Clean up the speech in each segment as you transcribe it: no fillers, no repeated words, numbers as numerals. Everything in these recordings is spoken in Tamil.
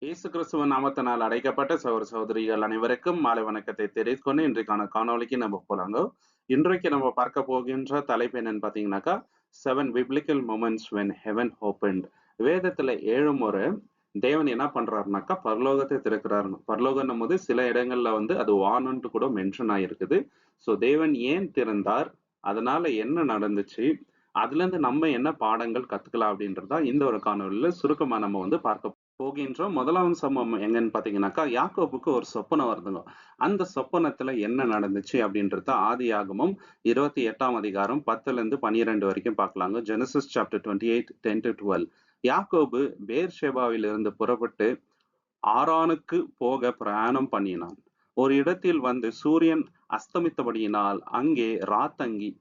இயேசு கிறிஸ்துவின் நாமத்தினால் அழைக்கப்பட்ட சகோதர சகோதரிகள் அனைவருக்கும் மாலை வணக்கத்தை தெரிவித்துக்கொண்டு இன்றைக்கான காணொளிக்கு நம்ம போலாங்க. இன்றைக்கு நம்ம பார்க்க போகின்ற தலைப்பு என்னன்னு பார்த்தீங்கன்னாக்கா 7 biblical moments when heaven opened. வேதத்துல 7 முறை தேவன் என்ன பண்றாருனாக்கா பரலோகத்தை திறக்கிறாருன்னு. பரலோகம்னும் போது சில இடங்கள்ல அது வானம்னு கூட மென்ஷன் ஆயிருக்குது. ஸோ தேவன் ஏன் திறந்தார், அதனால என்ன நடந்துச்சு, அதுல இருந்து நம்ம என்ன பாடங்கள் கத்துக்கலாம் அப்படின்றதா இந்த ஒரு காணொலியில சுருக்கமா நம்ம பார்க்க போகின்றோம். முதலாவது சம்பவம் எங்கன்னு பாத்தீங்கன்னாக்கா யாக்கோபுக்கு ஒரு சொப்பனம் வருதுங்க. அந்த சொப்பனத்துல என்ன நடந்துச்சு அப்படின்றத ஆதியாகமம் 28ஆம் அதிகாரம் 10ல இருந்து 12 வரைக்கும் பார்க்கலாங்க. Genesis chapter 28 10-12. யாக்கோபு பேர்ஷெபாவில் இருந்து புறப்பட்டு ஆரானுக்கு போக பிரயாணம் பண்ணினான். ஒரு இடத்தில் சூரியன் அஸ்தமித்தபடியினால் அங்கே ராத்தங்கி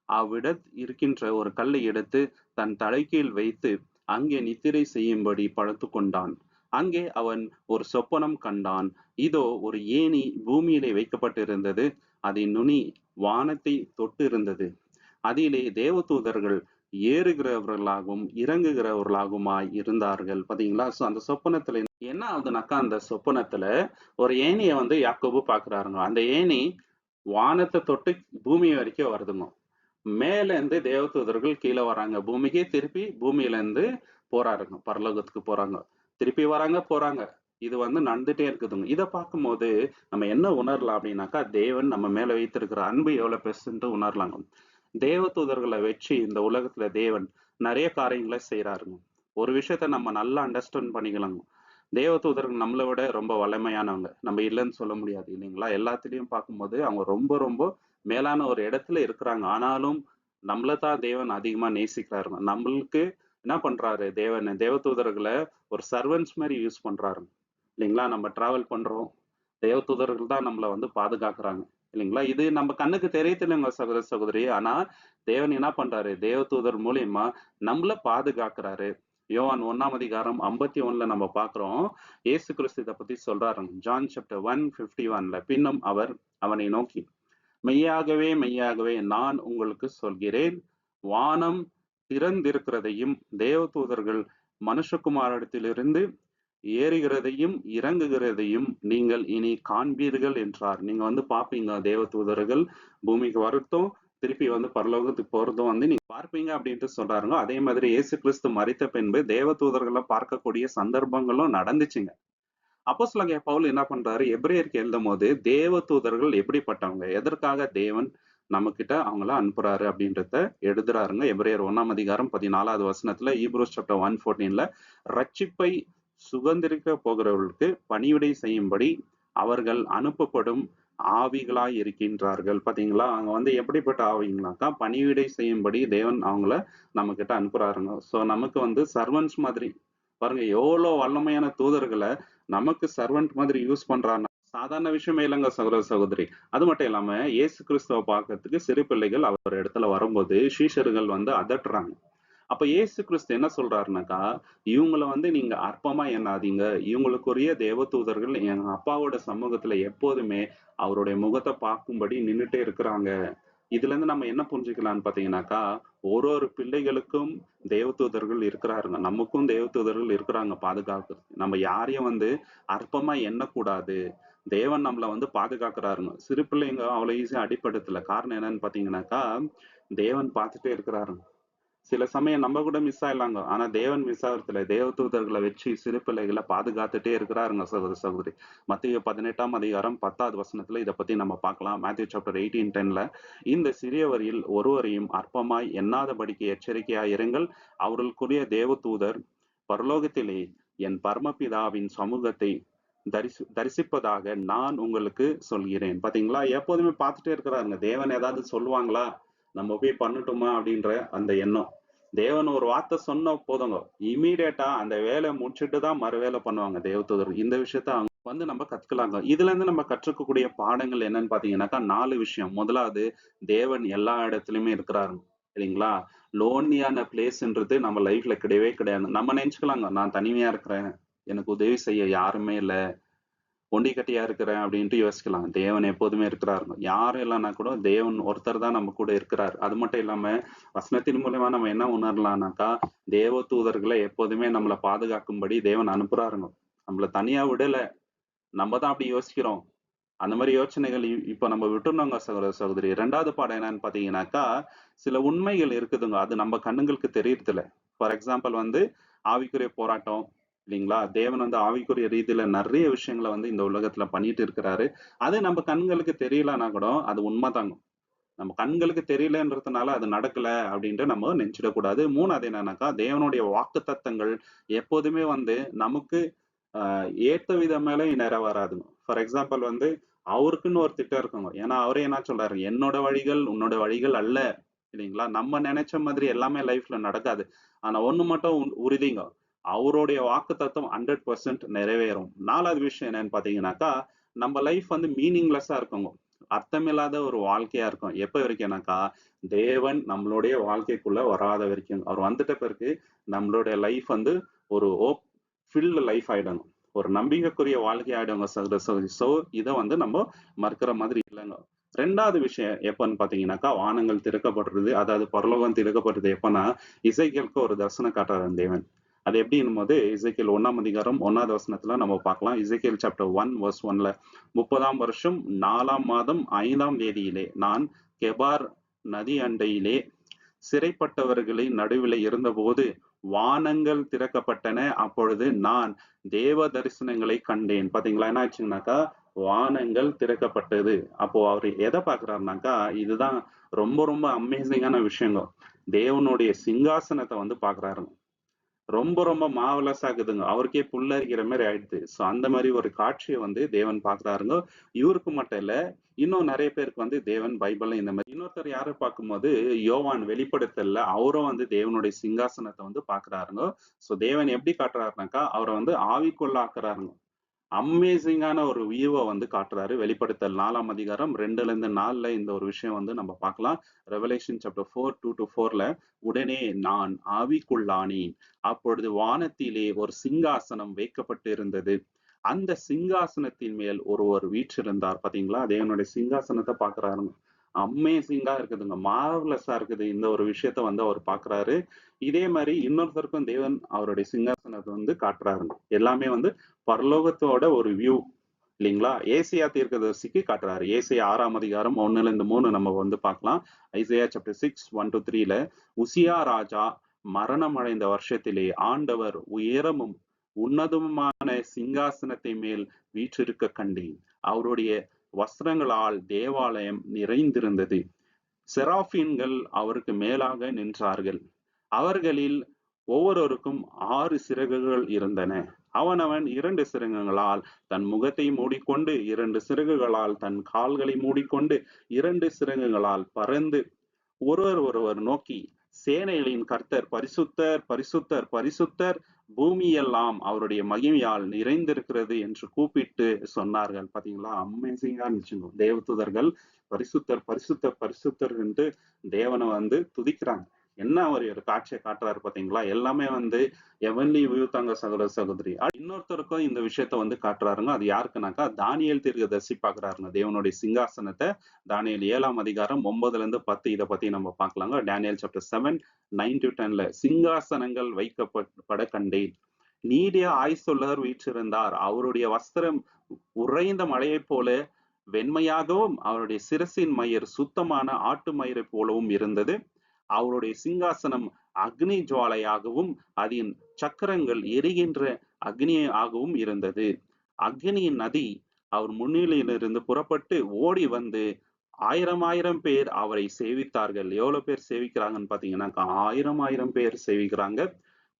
அவ்விடத் இருக்கின்ற ஒரு கல்லை எடுத்து தன் தலைக்கீழ் வைத்து அங்கே நித்திரை செய்யும்படி படுத்து கொண்டான். அங்கே அவன் ஒரு சொப்பனம் கண்டான். இதோ ஒரு ஏணி பூமியிலே வைக்கப்பட்டிருந்தது. அதன் நுனி வானத்தை தொட்டு இருந்தது. அதிலே தேவதூதர்கள் ஏறுகிறவர்களாகவும் இறங்குகிறவர்களாகுமாய் இருந்தார்கள். பாத்தீங்களா? சோ அந்த சொப்பனத்துல என்ன ஆகுதுனாக்கா, அந்த சொப்பனத்துல ஒரு ஏணிய யாக்கோபு பாக்குறாருங்க. அந்த ஏணி வானத்தை தொட்டு பூமி வரைக்கும் வருதுங்க. மேல இருந்து தேவதூதர்கள் கீழே வராங்க பூமிக்கே, திருப்பி பூமியில இருந்து போறாருங்க, பரலோகத்துக்கு போறாங்க, திருப்பி வராங்க போறாங்க. இது நடந்துட்டே இருக்குதுங்க. இதை பார்க்கும்போது நம்ம என்ன உணரலாம் அப்படின்னாக்கா, தேவன் நம்ம மேல வைத்திருக்கிற அன்பு எவ்வளவு பெருசுன்ட்டு உணரலாங்க. தேவதூதர்களை வச்சு இந்த உலகத்துல தேவன் நிறைய காரியங்களை செய்யறாருங்க. ஒரு விஷயத்த நம்ம நல்லா அண்டர்ஸ்டாண்ட் பண்ணிக்கலாங்க. தேவதூதர்கள் நம்மளை விட ரொம்ப வல்லமையானவங்க, நம்ம இல்லைன்னு சொல்ல முடியாது இல்லைங்களா? எல்லாத்திலையும் பார்க்கும்போது அவங்க ரொம்ப ரொம்ப மேலான ஒரு இடத்துல இருக்கிறாங்க. ஆனாலும் நம்மளை தான் தேவன் அதிகமா நேசிக்கிறாருங்க. நம்மளுக்கு என்ன பண்றாரு தேவன், தேவதூதர்களை ஒரு சர்வன்ஸ் மாதிரி யூஸ் பண்றாரு இல்லைங்களா? நம்ம டிராவல் பண்றோம், தேவதூதர்கள் தான் நம்மளை பாதுகாக்கிறாங்க இல்லைங்களா? இது நம்ம கண்ணுக்கு தெரியல இல்லைங்க சகோதர சகோதரி. ஆனா தேவன் என்ன பண்றாரு, தேவதூதர் மூலியமா நம்மள பாதுகாக்கிறாரு. யோவான் 1ஆம் அதிகாரம் 51ல நம்ம பாக்குறோம், இயேசு கிறிஸ்து இதை பத்தி சொல்றாரு. ஜான் சாப்டர் 1:51ல, பின்னும் அவர் அவனை நோக்கி, மெய்யாகவே மெய்யாகவே நான் உங்களுக்கு சொல்கிறேன், வானம் திறந்திருக்கிறதையும் தேவதூதர்கள் மனுஷகுமாரிடத்திலிருந்து ஏறுகிறதையும் இறங்குகிறதையும் நீங்கள் இனி காண்பீர்கள் என்றார். நீங்க பாப்பீங்க தேவதூதர்கள் பூமிக்கு வரட்டும், திருப்பி பரலோகத்துக்கு போறதும் நீங்க பார்ப்பீங்க அப்படின்ட்டு சொல்றாருங்க. அதே மாதிரி இயேசு கிறிஸ்து மரித்த பின்பு தேவதூதர்களை பார்க்கக்கூடிய சந்தர்ப்பங்களும் நடந்துச்சுங்க. அப்போஸ்தலனாகிய பவுல் என்ன பண்றாரு, எபிரேயருக்கு எழுதும் போது தேவதூதர்கள் எப்படிப்பட்டவங்க, எதற்காக தேவன் நம்ம கிட்ட அவங்கள அனுப்புறாரு அப்படின்றத எழுதுறாருங்க. எபிரேயர் 1ஆம் அதிகாரம் 14வது வசனத்துல, ஈப்ரூஸ் சாப்டர் 1:14ல, ரட்சிப்பை சுதந்திரிக்க போகிறவர்களுக்கு பணிவிடை செய்யும்படி அவர்கள் அனுப்பப்படும் ஆவிகளாய் இருக்கின்றார்கள். பாத்தீங்களா? அவங்க எப்படிப்பட்ட ஆவிங்களாக்கா, பணிவிடை செய்யும்படி தேவன் அவங்கள நம்ம கிட்ட அனுப்புறாருங்க. சோ நமக்கு சர்வன்ஸ் மாதிரி பாருங்க, எவ்வளவு வல்லமையான தூதர்களை நமக்கு சர்வன்ட் மாதிரி யூஸ் பண்றாருன்னா சாதாரண விஷயமே இல்லைங்க சகோதர சகோதரி. அது மட்டும் இல்லாம இயேசு கிறிஸ்துவ பார்க்கறதுக்கு சிறு பிள்ளைகள் அவர் இடத்துல வரும்போது சீஷர்கள் அதட்டுறாங்க. அப்ப இயேசு கிறிஸ்து என்ன சொல்றாருனாக்கா, இவங்களை நீங்க அற்பமா எண்ணாதீங்க, இவங்களுக்குரிய தேவதூதர்கள் என் அப்பாவோட சமூகத்துல எப்போதுமே அவருடைய முகத்தை பார்க்கும்படி நின்னுட்டே இருக்கிறாங்க. இதுல இருந்து நம்ம என்ன புரிஞ்சுக்கலாம்னு பாத்தீங்கன்னாக்கா, ஒரு ஒரு பிள்ளைகளுக்கும் தேவதூதர்கள் இருக்கிறாருங்க, நமக்கும் தேவதூதர்கள் இருக்கிறாங்க பாதுகாக்கிறது. நம்ம யாரையும் அற்பமா எண்ணக்கூடாது. தேவன் நம்மளை பாதுகாக்கிறாருங்க. சிறு பிள்ளைங்க அவ்வளவு ஈஸியா அடிப்படுத்தல. காரணம் என்னன்னு பாத்தீங்கன்னாக்கா, தேவன் பார்த்துட்டே இருக்கிறாருங்க. சில சமயம் நம்ம கூட மிஸ் ஆயிடலாங்க, ஆனா தேவன் மிஸ் ஆகுறதுல தேவதூதர்களை வச்சு சிறு பிள்ளைகளை பாதுகாத்துட்டே இருக்கிறாருங்க சகோதர சகோதரி. மத்தேயு 18ஆம் அதிகாரம் 10வது வசனத்துல இதை பத்தி நம்ம பார்க்கலாம். மேத்யூ சாப்டர் 18:10ல, இந்த சிறியவரில் ஒருவரையும் அற்பமாய் எண்ணாதபடிக்கு எச்சரிக்கையாய் இருங்கள், அவர்களுக்குரிய தேவதூதர் பரலோகத்திலே என் பரமபிதாவின் சமூகத்தை தரிசிப்பதாக நான் உங்களுக்கு சொல்கிறேன். பாத்தீங்களா? எப்போதுமே பார்த்துட்டே இருக்கிறாருங்க. தேவன் ஏதாவது சொல்லுவாங்களா, நம்ம போய் பண்ணட்டுமா அப்படின்ற அந்த எண்ணம். தேவன் ஒரு வார்த்தை சொன்ன போதுங்க, இமீடியட்டா அந்த வேலையை முடிச்சுட்டு தான் மறு வேலை பண்ணுவாங்க தேவதூதர். இந்த விஷயத்த அவங்க நம்ம கத்துக்கலாங்க. இதுல இருந்து நம்ம கற்றுக்கக்கூடிய பாடங்கள் என்னன்னு பாத்தீங்கன்னாக்கா 4 விஷயம். முதலாவது, தேவன் எல்லா இடத்துலயுமே இருக்கிறாரு இல்லைங்களா? லோன்லியான பிளேஸ்ன்றது நம்ம லைஃப்ல கிடையவே கிடையாது. நம்ம நினைச்சுக்கலாங்க, நான் தனிமையா இருக்கிறேன், எனக்கு உதவி செய்ய யாருமே இல்லை, ஒண்டி கட்டியா இருக்கிறேன் அப்படின்ட்டு யோசிக்கலாம். தேவன் எப்போதுமே இருக்கிறாருங்க. யாரும் இல்லைன்னா கூட தேவன் ஒருத்தர் தான் நம்ம கூட இருக்கிறார். அது மட்டும் இல்லாம வசனத்தின் மூலமா நம்ம என்ன உணரலாம்னாக்கா, தேவ தூதர்களை எப்போதுமே நம்மளை பாதுகாக்கும்படி தேவன் அனுப்புறாருங்க. நம்மள தனியா விடல. நம்ம தான் அப்படி யோசிக்கிறோம். அந்த மாரி யோசனைகள் இப்ப நம்ம விட்டுறணுங்க சகோதர, சகோதரி. 2வது பாடம் என்னன்னு பார்த்தீங்கன்னாக்கா, சில உண்மைகள் இருக்குதுங்க. அது நம்ம கண்ணுங்களுக்கு தெரியறதில்ல. ஃபார் எக்ஸாம்பிள் வந்து ஆவிக்குரிய போராட்டம் இல்லைங்களா? தேவன் வந்து ஆவிக்குரிய ரீதியில நெறைய விஷயங்கள வந்து இந்த உலகத்துல பண்ணிட்டு இருக்கிறாரு. அது நம்ம கண்களுக்கு தெரியலன்னா கூட அது உண்மதாங்க. நம்ம கண்களுக்கு தெரியலன்றதுனால அது நடக்கல அப்படின்ட்டு நம்ம நெனச்சிடக்கூடாது. 3வது என்னன்னாக்கா, தேவனுடைய வாக்குத்தத்தங்கள் எப்போதுமே வந்து நமக்கு ஏத்த விதமால நிறைவேறாதுங்க. ஃபார் எக்ஸாம்பிள் வந்து அவருக்குன்னு ஒரு திட்டம் இருக்குங்க. ஏன்னா அவரே என்ன சொல்றாரு, என்னோட வழிகள் உன்னோட வழிகள் அல்ல. இல்லைங்களா? நம்ம நினைச்ச மாதிரி எல்லாமே லைஃப்ல நடக்காது. ஆனா ஒண்ணு மட்டும் உறுதிங்க. அவருடைய வாக்குத்தத்தம் 100% நிறைவேறும். 4வது விஷயம் என்னன்னு பார்த்தீங்கன்னாக்கா, நம்ம லைஃப் வந்து மீனிங்லெஸ்ஸா இருக்குங்க. அர்த்தமில்லாத ஒரு வாழ்க்கையா இருக்கும். எப்ப வரைக்கும்னாக்கா, தேவன் நம்மளுடைய வாழ்க்கைக்குள்ள வராத வரைக்கும். அவர் வந்துட்ட பிறகு நம்மளுடைய லைஃப் வந்து ஒரு ஹோப் ஃபில்டு லைஃப் ஆயிடுங்க. ஒரு நம்பிக்கைக்குரிய வாழ்க்கை ஆயிடுங்க சகோதர சகோதரி. ஸோ இத வந்து நம்ம மறுக்கிற மாதிரி இல்லைங்க. 2வது விஷயம் எப்பன்னு பார்த்தீங்கன்னாக்கா, வானங்கள் திறக்கப்படுறது. அதாவது பரலோகம் திறக்கப்படுறது எப்பன்னா, இசைக்கேலுக்கு ஒரு தரிசனம் காட்டுறாரு தேவன். அது எப்படின்னும்போது, இசைக்கேல் 1ஆம் அதிகாரம் 1வது வசனத்துல நம்ம பார்க்கலாம். இசைக்கேல் சாப்டர் 1 வெர்ஸ் 1ல 30ஆம் வருஷம் 4ஆம் மாதம் 5ஆம் தேதியிலே நான் கெபார் நதி அண்டையிலே சிறைப்பட்டவர்களின் நடுவிலே இருந்தபோது வானங்கள் திறக்கப்பட்டன. அப்பொழுது நான் தேவ தரிசனங்களை கண்டேன். பாத்தீங்களா? என்ன ஆச்சுங்கனாக்கா, வானங்கள் திறக்கப்பட்டது. அப்போ அவரு எத பார்க்கிறாருனாக்கா, இதுதான் ரொம்ப ரொம்ப அமேசிங்கான விஷயங்க. தேவனுடைய சிங்காசனத்த வந்து பார்க்கிறாருங்க. ரொம்ப ரொம்ப மார்வெலஸா இருக்குதுங்க. அவருக்கே புல்லரிக்கிற மாரி ஆயிடுது. ஸோ அந்த மாரி ஒரு காட்சிய வந்து தேவன் பார்க்குறாருங்க. இவருக்கு மட்டும் இல்ல, இன்னும் நெறைய பேருக்கு வந்து தேவன் பைபிள்ல இந்த மாரி இன்னொருத்தர் யார பார்க்கும்போது, யோவான் வெளிப்படுத்தல்ல அவரும் வந்து தேவனுடைய சிங்காசனத்த வந்து பார்க்குறாருங்க. ஸோ தேவன் எப்படி காட்டுறாருனாக்கா, அவர வந்து ஆவிக்குள்ளாக்குறாருங்க. அமேசிங்கான ஒரு வியூவ வந்து காட்டுறாரு. வெளிப்படுத்தல் 4ஆம் அதிகாரம் 2லேருந்து 4ல இந்த ஒரு விஷயம் வந்து நம்ம பார்க்கலாம். ரெவலேஷன் சாப்டர் 4:2-4ல உடனே நான் ஆவிக்குள்ளானேன். அப்பொழுது வானத்திலே ஒரு சிங்காசனம் வைக்கப்பட்டு இருந்தது. அந்த சிங்காசனத்தின் மேல் ஒருவர் வீற்றிருந்தார். பாத்தீங்களா? தேவனுடைய சிங்காசனத்த பார்க்குறாருங்க. அமேசிங்கா இருக்குதுங்க. மார்வெலஸா இருக்குது. இந்த ஒரு விஷயத்த வந்து அவர் பார்க்குறாரு. இதே மாரி இன்னொருத்தருக்கும் தேவன் அவருடைய சிங்காசனத்த வந்து காட்டுறாருங்க. எல்லாமே வந்து பரலோகத்தோட ஒரு வியூ இல்லைங்களா? ஏசாயா தீர்க்கதரிசிக்கு காட்டுறாரு. ஏசாயா 6ஆம் அதிகாரம் 1லேருந்து 3 நம்ம வந்து பார்க்கலாம். ஐசையா சாப்டர் 6 1-3ல உசியா ராஜா மரணம் அடைந்த வருஷத்திலே ஆண்டவர் உயரமும் உன்னதமுமான சிங்காசனத்தை மேல் வீற்றிருக்க கண்டேன். அவருடைய வஸ்திரங்களால் தேவாலயம் நிறைந்திருந்தது. செராபீன்கள் அவருக்கு மேலாக நின்றார்கள். அவர்களில் ஒவ்வொருவருக்கும் 6 சிறகுகள் இருந்தன. அவனவன் 2 சிறகுகளால் தன் முகத்தை மூடிக்கொண்டு, 2 சிறகுகளால் தன் கால்களை மூடிக்கொண்டு, 2 சிறகுகளால் பறந்து ஒருவர் ஒருவர் நோக்கி, சேனைகளின் கர்த்தர் பரிசுத்தர், பரிசுத்தர், பரிசுத்தர், பூமியெல்லாம் அவருடைய மகிமையால் நிறைந்திருக்கிறது என்று கூப்பிட்டு சொன்னார்கள். பாத்தீங்களா? அமேசிங்கா இருந்துச்சுங்க. தேவதூதர்கள் பரிசுத்தர், பரிசுத்தர், பரிசுத்தர் என்று தேவனை வந்து துதிக்கிறாங்க. என்ன ஒரு காட்சியை காட்டுறாரு பாத்தீங்களா? எல்லாமே வந்து எவன்லி வியூ தாங்க சகோதர சகோதரி. இன்னொருத்தருக்கும் இந்த விஷயத்த வந்து காட்டுறாருங்க. அது யாருக்குனாக்கா, தானியேல் தீர்க்கதரிசி பாக்குறாருங்க. தேவனுடைய சிங்காசனத்தை தானியேல் 7ஆம் அதிகாரம் 9லேருந்து 10 இத பத்தி நம்ம பார்க்கலாங்க. டேனியல் சாப்டர் 7 9-10ல சிங்காசனங்கள் வைக்கப்பட கண்டேன். நீடிய ஆயுசுள்ளவர் வீற்றிருந்தார். அவருடைய வஸ்திரம் உறைந்த மழையைப் போல வெண்மையாகவும், அவருடைய சிரசின் மயிர் சுத்தமான ஆட்டு மயிரைப் போலவும் இருந்தது. அவருடைய சிங்காசனம் அக்னி ஜுவாலையாகவும், அதன் சக்கரங்கள் எரிகின்ற அக்னியாகவும் இருந்தது. அக்னியின் நதி அவர் முன்னிலையிலிருந்து புறப்பட்டு ஓடி வந்து 1000 பேர் அவரை சேவித்தார்கள். எவ்வளவு பேர் சேவிக்கிறாங்கன்னு பாத்தீங்கன்னா, 1000 பேர் சேவிக்கிறாங்க.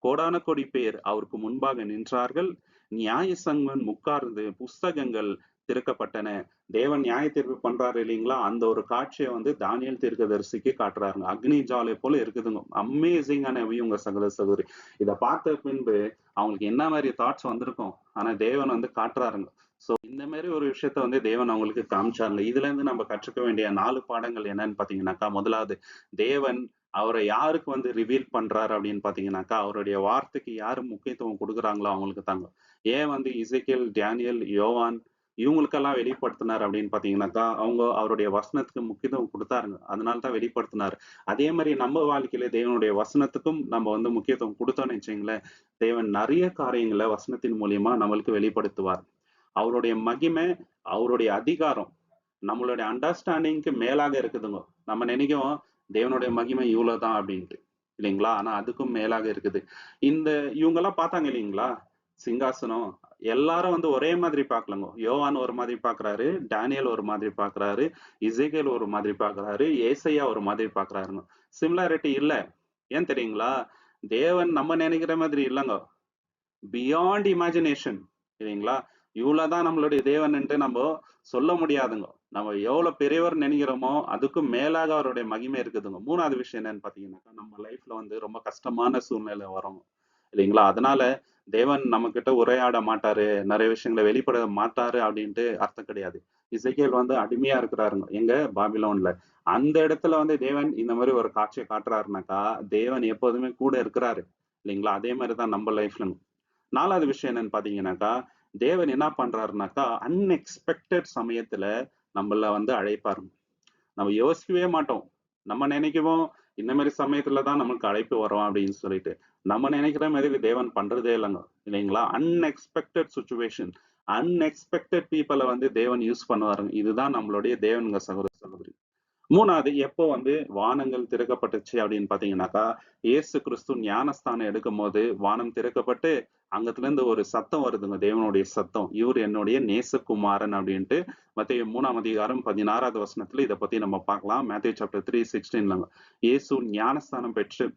கோடான கோடி பேர் அவருக்கு முன்பாக நின்றார்கள். நியாய சங்கன் உட்கார்ந்து புஸ்தகங்கள் திறக்கப்பட்டன. தேவன் நியாய தீர்ப்பு பண்றாரு இல்லைங்களா? அந்த ஒரு காட்சியை வந்து தானியேல் தீர்க்கதரிசிக்கு காட்டுறாருங்க. அக்னி ஜுவாலை போல இருக்குதுங்க. அமேசிங்கான வியூங்க சகோதர சகோதரி. இத பார்த்த பின்பு அவங்களுக்கு என்ன மாதிரி தாட்ஸ் வந்திருக்கும். ஆனா தேவன் வந்து காட்டுறாருங்க. சோ இந்த மாதிரி ஒரு விஷயத்த வந்து தேவன் அவங்களுக்கு காமிச்சாருங்க. இதுல இருந்து நம்ம கற்றுக்க வேண்டிய 4 பாடங்கள் என்னன்னு பாத்தீங்கன்னாக்கா, முதலாவது தேவன் அவரை யாருக்கு வந்து ரிவீல் பண்றாரு அப்படின்னு பாத்தீங்கன்னாக்கா, அவருடைய வார்த்தைக்கு யாரு முக்கியத்துவம் கொடுக்குறாங்களோ அவங்களுக்கு தாங்க. ஏன் வந்து இசைக்கேல், டேனியல், யோவான் இவங்களுக்கெல்லாம் வெளிப்படுத்தினார் அப்படின்னு பாத்தீங்கன்னாக்கா, அவங்க அவருடைய வசனத்துக்கு முக்கியத்துவம் குடுத்தாருங்க. அதனால தான் வெளிப்படுத்தினாரு. அதே மாரி நம்ம வாழ்க்கையில தேவனுடைய வசனத்துக்கும் நம்ம வந்து முக்கியத்துவம் குடுத்தோம்னு வச்சுக்கங்களேன், தேவன் நெறைய காரியங்கள வசனத்தின் மூலியமா நம்மளுக்கு வெளிப்படுத்துவார். அவருடைய மகிமை, அவருடைய அதிகாரம் நம்மளுடைய அண்டர்ஸ்டாண்டிங்க்கு மேலாக இருக்குதுங்க. நம்ம நினைக்கிறோம் தேவனுடைய மகிமை இவ்வளவுதான் அப்படின்ட்டு இல்லைங்களா? ஆனா அதுக்கும் மேலாக இருக்குது. இந்த இவங்கெல்லாம் பார்த்தாங்க இல்லைங்களா? சிங்காசனம் எல்லாரும் வந்து ஒரே மாதிரி பார்க்கலங்க. யோவான் ஒரு மாதிரி பார்க்கறாரு, டேனியல் ஒரு மாதிரி பார்க்கறாரு, எசேக்கியேல் ஒரு மாதிரி பார்க்கறாரு, ஏசாயா ஒரு மாதிரி பார்க்கறாருங்க. சிமிலாரிட்டி இல்ல. ஏன் தெரியுங்களா? தேவன் நம்ம நினைக்கிற மாதிரி இல்லங்க. பியாண்ட் இமேஜினேஷன் சரிங்களா? இவ்வளவுதான் நம்மளுடைய தேவன்ட்டு நம்ம சொல்ல முடியாதுங்க. நம்ம எவ்வளவு பெரியவர் நினைக்கிறோமோ அதுக்கும் மேலாக அவருடைய மகிமை இருக்குதுங்க. மூணாவது விஷயம் என்னன்னு பாத்தீங்கன்னாக்கா, நம்ம லைஃப்ல வந்து ரொம்ப கஷ்டமான சூழ்நிலை வரும் இல்லைங்களா? அதனால தேவன் நம்ம கிட்ட உரையாட மாட்டாரு, நிறைய விஷயங்களை வெளிப்பட மாட்டாரு அப்படின்ட்டு அர்த்தம் கிடையாது. இசைக்கேல் வந்து அடிமையா இருக்கிறாருங்க எங்க பாபிலோன்ல. அந்த இடத்துல வந்து தேவன் இந்த மாதிரி ஒரு காட்சியை காட்டுறாருனாக்கா, தேவன் எப்போதுமே கூட இருக்கிறாரு இல்லைங்களா? அதே மாதிரிதான் நம்ம லைஃப்ல. நாலாவது விஷயம் என்னன்னு பாத்தீங்கன்னாக்கா, தேவன் என்ன பண்றாருனாக்கா, அன்எக்ஸ்பெக்டட் சமயத்துல நம்மள வந்து அழைப்பாரு. நம்ம யோசிக்கவே மாட்டோம். நம்ம நினைக்குவோம் இந்த மாதிரி சமயத்துல தான் நமக்கு அழைப்பு வரும் அப்படின்னு சொல்லிட்டு. நம்ம நினைக்கிற மாதிரி தேவன் பண்றதே இல்லைங்க இல்லைங்களா? அன்எக்ஸ்பெக்டட் சுச்சுவேஷன், அன்எக்ஸ்பெக்டட் பீப்புளை வந்து தேவன் யூஸ் பண்ணுவாருங்க. இதுதான் நம்மளுடைய தேவனுங்க சகோதர சகோதரி. மூணாவது எப்போ வந்து வானங்கள் திறக்கப்பட்டுச்சு அப்படின்னு பாத்தீங்கன்னாக்கா, இயேசு கிறிஸ்து ஞானஸ்தானம் எடுக்கும் போது வானம் திறக்கப்பட்டு அங்கத்துல இருந்து ஒரு சத்தம் வருதுங்க, தேவனுடைய சத்தம். இவர் என்னுடைய நேசகுமாரன் அப்படின்ட்டு மத்தேயு 3 அதிகாரம் 16 வசனத்துல இதை பத்தி நம்ம பார்க்கலாம். மேத்யூ சாப்டர் 3:16 இயேசு ஞானஸ்தானம் பெற்று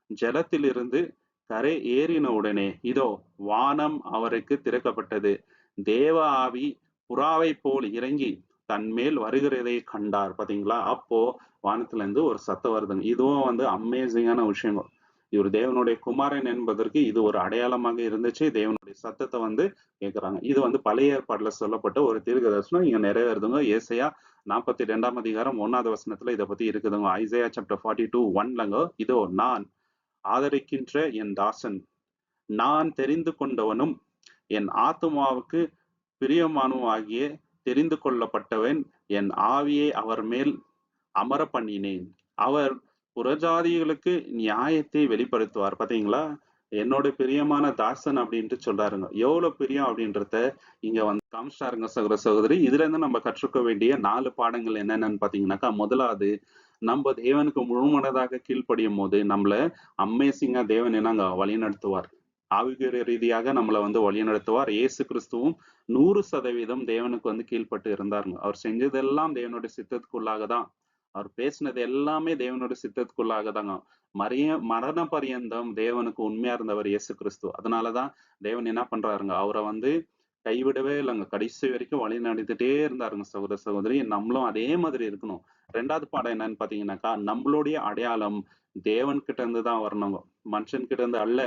ஜலத்திலிருந்து கரை ஏறின உடனே இதோ வானம் அவருக்கு திறக்கப்பட்டது. தேவ ஆவி புறாவை போல் இறங்கி தன்மேல் வருகிறதை கண்டார். பாத்தீங்களா? அப்போ வானத்துல இருந்து ஒரு சத்தம் வருதுங்க. இதுவும் வந்து அமேசிங்கான விஷயங்கள். இவர் தேவனுடைய குமாரன் என்பதற்கு இது ஒரு அடையாளமாக இருந்துச்சு. தேவனுடைய சத்தத்தை வந்து கேட்கிறாங்க. இது வந்து பழைய ஏற்பாடுல சொல்லப்பட்ட ஒரு தீர்க்க தரிசனம் இங்க நிறைவேறுதுங்க. ஏசாயா 42 வசனத்துல இதை பத்தி இருக்குதுங்க. ஐசையா சாப்டர் 42:1 இதோ நான் ஆதரிக்கின்ற என் தாசன், நான் தெரிந்து கொண்டவனும் என் ஆத்துமாவுக்கு பிரியமானவாகிய தெரிந்து கொள்ளப்பட்டவன், என் ஆவியை அவர் மேல் அமர பண்ணினேன். அவர் புறஜாதிகளுக்கு நியாயத்தை வெளிப்படுத்துவார். பாத்தீங்களா? என்னோட பிரியமான தாசன் அப்படின்ட்டு சொல்றாருங்க. எவ்வளவு பிரியம் அப்படின்றத இங்க வந்து காமிச்சாருங்க சகோதர சகோதரி. இதுல இருந்து நம்ம கற்றுக்க வேண்டிய 4 பாடங்கள் என்னென்னு பாத்தீங்கன்னாக்கா, முதலாவது நம்ம தேவனுக்கு முழுமனதாக கீழ்ப்படியும் போது நம்மள அமேசிங்கா தேவன் என்னங்க வழி நடத்துவார். ஆவிக்குரிய ரீதியாக நம்மளை வந்து வழி நடத்துவார். இயேசு கிறிஸ்துவும் 100% தேவனுக்கு வந்து கீழ்ப்பட்டு இருந்தாருங்க. அவர் செஞ்சதெல்லாம் தேவனுடைய சித்தத்துக்குள்ளாக தான். அவர் பேசினது எல்லாமே தேவனுடைய சித்தத்துக்குள்ளாக தாங்க. மரண பரியந்தம் தேவனுக்கு உண்மையா இருந்தவர் இயேசு கிறிஸ்து. அதனாலதான் தேவன் என்ன பண்றாருங்க, அவரை வந்து கைவிடவே இல்லைங்க. கடைசி வரைக்கும் வழி நடத்திட்டே இருந்தாருங்க சகோதர சகோதரி. நம்மளும் அதே மாதிரி இருக்கணும். 2வது பாடம் என்னன்னு பாத்தீங்கன்னாக்கா, நம்மளுடைய அடையாளம் தேவன் கிட்ட இருந்து தான் வரணுங்க, மனுஷன் கிட்ட இருந்து அல்ல.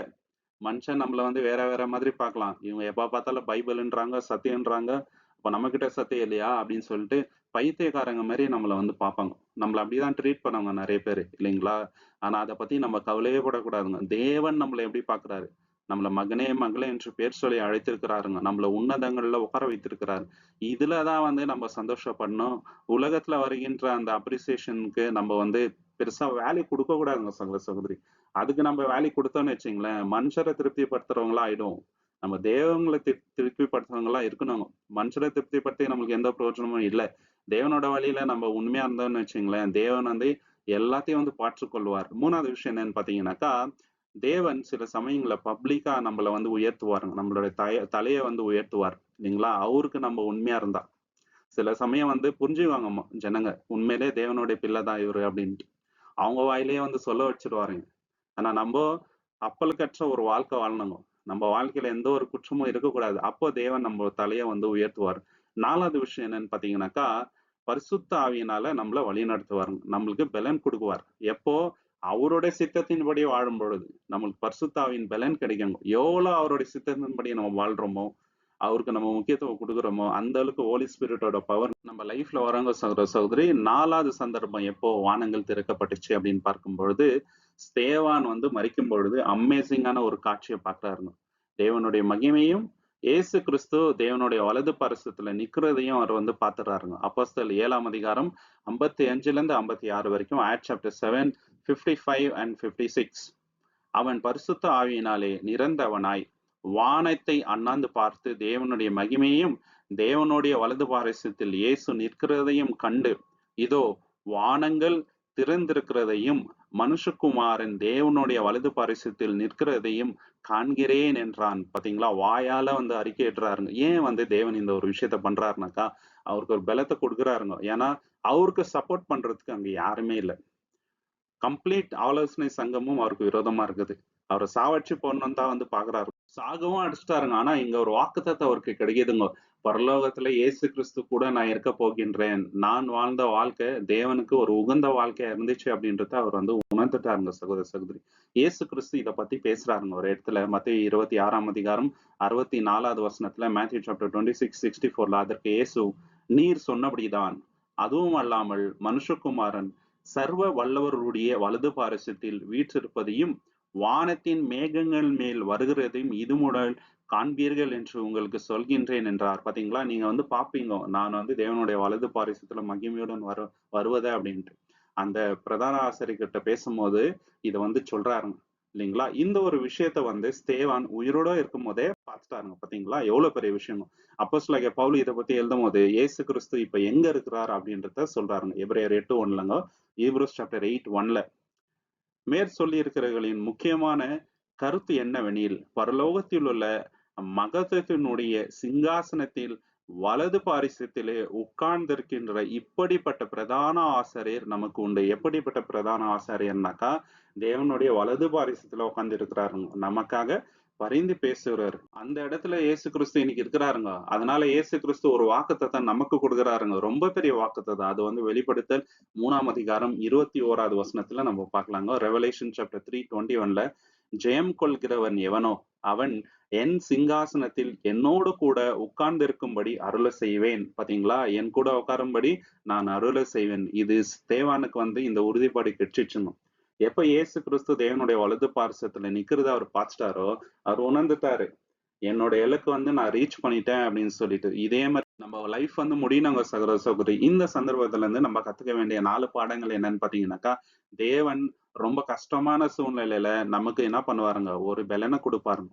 மனுஷன் நம்மள வந்து வேற வேற மாதிரி பார்க்கலாம். இவங்க எப்ப பார்த்தாலும் பைபிள்ன்றாங்க, சத்தியன்றாங்க. அப்ப நம்ம கிட்ட சத்தியம் இல்லையா அப்படின்னு சொல்லிட்டு பைத்தியக்காரங்க மாதிரி நம்மள வந்து பார்ப்பாங்க. நம்மள அப்படிதான் ட்ரீட் பண்ணவங்க நிறைய பேர் இல்லைங்களா? ஆனா அதை பத்தி நம்ம கவலையே படக்கூடாதுங்க. தேவன் நம்மளை எப்படி பார்க்கிறாரு? நம்மள மகனே மகளே என்று பேர் சொல்லி அழைத்திருக்கிறாருங்க. நம்மள உன்னதங்கள்ல உட்கார வைத்திருக்கிறாரு. இதுலதான் வந்து நம்ம சந்தோஷப்படணும். உலகத்துல வருகின்ற அந்த அப்ரிசியேஷனுக்கு நம்ம வந்து பெருசா வேல்யூ கொடுக்க கூடாதுங்க சகோதர சகோதரி. அதுக்கு நம்ம வேல்யூ கொடுத்தோம்னு வச்சுங்களேன், மனுஷரை திருப்திப்படுத்துறவங்களா ஆயிடும். நம்ம தேவங்களை திருப்திப்படுத்துறவங்களா இருக்கணும். மனுஷரை திருப்திப்படுத்தி நம்மளுக்கு எந்த பிரயோஜனமும் இல்லை. தேவனோட வழியில நம்ம உண்மையா இருந்தோம்னு வச்சுங்களேன், தேவன் வந்து எல்லாத்தையும் வந்து பாற்றுக்கொள்வார். 3வது விஷயம் என்னன்னு பாத்தீங்கன்னாக்கா, தேவன் சில சமயங்கள பப்ளிக்கா நம்மள வந்து உயர்த்துவாருங்க. நம்மளுடைய தலையை வந்து உயர்த்துவார் இல்லைங்களா? அவருக்கு நம்ம உண்மையா இருந்தா சில சமயம் வந்து புரிஞ்சுவாங்க ஜனங்க, உண்மையிலே தேவனுடைய பிள்ளைதான் இவரு அப்படின்ட்டு. அவங்க வாயிலேயே வந்து சொல்ல வச்சிருவாருங்க. ஆனா நம்ம அப்பலுக்கற்ற ஒரு வாழ்க்கை வாழணுங்க. நம்ம வாழ்க்கையில எந்த ஒரு குற்றமும் இருக்கக்கூடாது. அப்போ தேவன் நம்ம தலையை வந்து உயர்த்துவார். 4வது விஷயம் என்னன்னு பாத்தீங்கன்னாக்கா, பரிசுத்த ஆவியினால நம்மள வழி நடத்துவாருங்க. நம்மளுக்கு பலன் கொடுக்குவார். எப்போ அவருடைய சித்தத்தின்படி வாழும் பொழுது நம்மளுக்கு பரிசுத்த ஆவியின் பலன் கிடைக்குங்க. எவ்வளவு அவருடைய சித்தத்தின்படி நம்ம வாழ்றோமோ, அவருக்கு நம்ம முக்கியத்துவம் கொடுக்குறோமோ, அந்த அளவுக்கு ஹோலி ஸ்பிரிட்டோட பவர் நம்ம லைஃப்ல வரவங்க சகோதர சகோதரி. 4வது சந்தர்ப்பம் எப்போ வானங்கள் திறக்கப்பட்டுச்சு அப்படின்னு பார்க்கும் பொழுது, ஸ்தேவான் வந்து மரிக்கும் பொழுது அமேசிங்கான ஒரு காட்சியை பார்க்கிறாருங்க. தேவனுடைய மகிமையும் இயேசு கிறிஸ்து தேவனுடைய வலது பரிசத்துல நிக்கிறதையும் அவர் வந்து பாத்துறாருங்க. அப்போஸ்தலர் 7ஆம் அதிகாரம் 55ல இருந்து 56 வரைக்கும், ஆக்ட் சாப்டர் 7, 55 and 56. அவன் பரிசுத்த ஆவியினாலே நிறந்தவனாய் வானத்தை அண்ணாந்து பார்த்து தேவனுடைய மகிமையையும் தேவனுடைய வலது பாரிசத்தில் இயேசு நிற்கிறதையும் கண்டு, இதோ வானங்கள் திறந்திருக்கிறதையும் மனுஷகுமாரன் தேவனுடைய வலது பாரிசத்தில் நிற்கிறதையும் காண்கிறேன் என்றான். பாத்தீங்களா, வாயால வந்து அறிக்கையிடுறாருங்க. ஏன் வந்து தேவன் இந்த ஒரு விஷயத்த பண்றாருனாக்கா, அவருக்கு ஒரு பலத்தை கொடுக்குறாருங்க. ஏன்னா அவருக்கு சப்போர்ட் பண்றதுக்கு அங்க யாருமே இல்லை. கம்ப்ளீட் ஆலோசனை சங்கமும் அவருக்கு விரோதமா இருக்குது. அவரை சாவடிச்சு போடணும்னு தான் வந்து பாக்குறாரு. சாகவும் அடிச்சுட்டாருங்க. ஆனா இங்க ஒரு வாக்குத்தத்தம் அவருக்கு கிடைக்குதுங்க. பரலோகத்துல இயேசு கிறிஸ்து கூட நான் இருக்க போகின்றேன். நான் வாழ்ந்த வாழ்க்கை தேவனுக்கு ஒரு உகந்த வாழ்க்கையா இருந்துச்சு அப்படின்றத அவர் வந்து உணர்ந்துட்டாருங்க. சகோதர சகோதரி, இயேசு கிறிஸ்து இதை பத்தி பேசுறாருங்க ஒரு இடத்துல. மத்தேயு 26ஆம் அதிகாரம் 64வது வசனத்துல, மேத்யூ சாப்டர் 26:64, அதற்கு இயேசு, நீர் சொன்னபடிதான், அதுவும் அல்லாமல் மனுஷகுமாரன் சர்வ வல்லவருடைய வலது பாரசத்தில் வீற்றிருப்பதையும் வானத்தின் மேகங்கள் மேல் வருகிறதையும் இது முதல் காண்பீர்கள் என்று உங்களுக்கு சொல்கின்றேன் என்றார். பாத்தீங்களா, நீங்க வந்து பாப்பீங்க நான் வந்து தேவனுடைய வலது பாரிசத்துல மகிமையுடன் வருவத அப்படின்ட்டு. அந்த பிரதான ஆசிரியர்கிட்ட பேசும்போது இதை வந்து சொல்றாருங்க இல்லைங்களா. இந்த ஒரு விஷயத்த வந்து ஸ்தேவான் உயிரோட இருக்கும் போதே பார்த்துட்டாருங்க. பாத்தீங்களா, எவ்வளவு பெரிய விஷயம். அப்போஸ்தலனாகிய பவுல் இதை பத்தி எழுதும் போது இயேசு கிறிஸ்து இப்ப எங்க இருக்கிறார் அப்படின்றத சொல்றாருங்க. எபிரேயர் 8:1, ஈப்ரூஸ் சாப்டர் 8:1. மேற் சொல்லி இருக்கிறவர்களின் முக்கியமான கருத்து என்னவெனில், பரலோகத்தில் உள்ள மகத்துவத்தினுடைய சிங்காசனத்தில் வலது பாரிசத்திலே உட்கார்ந்திருக்கின்ற இப்படிப்பட்ட பிரதான ஆசாரியர் நமக்கு உண்டு. எப்படிப்பட்ட பிரதான ஆசாரியர்னாக்கா, தேவனுடைய வலது பாரிசத்துல உட்கார்ந்து இருக்கிறாருங்க, நமக்காக பரிந்து பேசுறாரு. அந்த இடத்துல இயேசு கிறிஸ்து இன்னைக்கு இருக்கிறாருங்க. அதனால இயேசு கிறிஸ்து ஒரு வாக்குத்தத்தை நமக்கு கொடுக்குறாருங்க. ரொம்ப பெரிய வாக்குத்தத்தம். அது வந்து வெளிப்படுத்தல் 3ஆம் அதிகாரம் 21வது வசனத்துல நம்ம பார்க்கலாங்க. ரெவலேஷன் சாப்டர் 3:21, ஜெயம் கொள்கிறவன் எவனோ அவன் என் சிங்காசனத்தில் என்னோடு கூட உட்கார்ந்து இருக்கும்படி அருள செய்வேன். பாத்தீங்களா, என் கூட உட்காரும்படி நான் அருள செய்வேன். இது ஸ்தேவானுக்கு வந்து இந்த உறுதிப்பாடு கிடைச்சிச்சுங்க. எப்ப இயேசு கிறிஸ்து தேவனுடைய வலது பார்சத்துல நிக்கிறத அவர் பார்த்துட்டாரோ, அவர் உணர்ந்துட்டாரு, என்னோட இலக்கு வந்து நான் ரீச் பண்ணிட்டேன் அப்படின்னு சொல்லிட்டு. இதே மாதிரி நம்ம லைஃப் வந்து முடியணுங்க சகோதர சகோதரி. இந்த சந்தர்ப்பத்துல இருந்து நம்ம கத்துக்க வேண்டிய 4 பாடங்கள் என்னன்னு பாத்தீங்கன்னாக்கா, தேவன் ரொம்ப கஷ்டமான சூழ்நிலையில நமக்கு என்ன பண்ணுவாருங்க, ஒரு பலனை கொடுப்பாருங்க.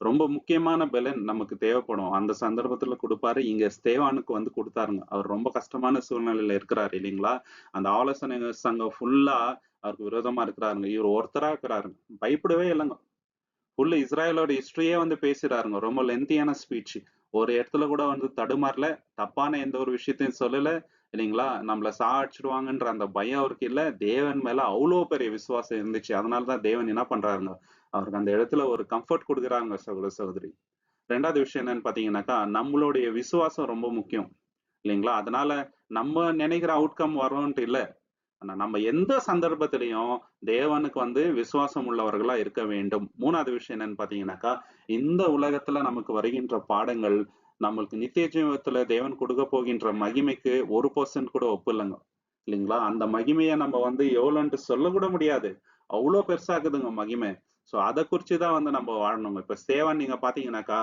ரொம்ப முக்கியமான பலன் நமக்கு தேவைப்படும். அந்த சந்தர்ப்பத்துல கொடுப்பாரு. இங்க ஸ்தேவானுக்கு வந்து கொடுத்தாருங்க. அவர் ரொம்ப கஷ்டமான சூழ்நிலையில இருக்கிறாரு இல்லைங்களா. அந்த ஆலோசனை சங்கம் ஃபுல்லா அவருக்கு விரோதமா இருக்கிறாருங்க. இவர் ஒருத்தரா இருக்கிறாருங்க. பயப்படவே இல்லைங்க. ஃபுல் இஸ்ராயலோட ஹிஸ்டரியே வந்து பேசுறாருங்க. ரொம்ப லென்த்தியான ஸ்பீச். ஒரு இடத்துல கூட வந்து தடுமாறல, தப்பான எந்த ஒரு விஷயத்தையும் சொல்லல இல்லைங்களா. நம்மள சாடிச்சிடுவாங்கன்ற அந்த பயம் அவருக்கு இல்ல. தேவன் மேல அவ்வளோ பெரிய விசுவாசம் இருந்துச்சு. அதனாலதான் தேவன் என்ன பண்றாருங்க, அவருக்கு அந்த இடத்துல ஒரு கம்ஃபர்ட் கொடுக்குறாங்க சகோதர சகோதரி. 2வது விஷயம் என்னன்னு பாத்தீங்கன்னாக்கா, நம்மளுடைய விசுவாசம் ரொம்ப முக்கியம் இல்லைங்களா. அதனால நம்ம நினைக்கிற அவுட்கம் வரும்ன்ட்டு இல்ல. ஆனா நம்ம எந்த சந்தர்ப்பத்திலையும் தேவனுக்கு வந்து விசுவாசம் உள்ளவர்களா இருக்க வேண்டும். 3வது விஷயம் என்னன்னு பாத்தீங்கன்னாக்கா, இந்த உலகத்துல நமக்கு வருகின்ற பாடங்கள் நம்மளுக்கு நித்திய ஜீவத்துல தேவன் கொடுக்க போகின்ற மகிமைக்கு 1% கூட ஒப்பு இல்லைங்க இல்லைங்களா. அந்த மகிமையை நம்ம வந்து எவ்வளோன்ட்டு சொல்ல கூட முடியாது. அவ்வளோ பெருசாக்குதுங்க மகிமை. சோ அதை குறிச்சுதான் வந்து நம்ம வாழணுங்க. இப்ப சேவன் நீங்க பாத்தீங்கன்னாக்கா,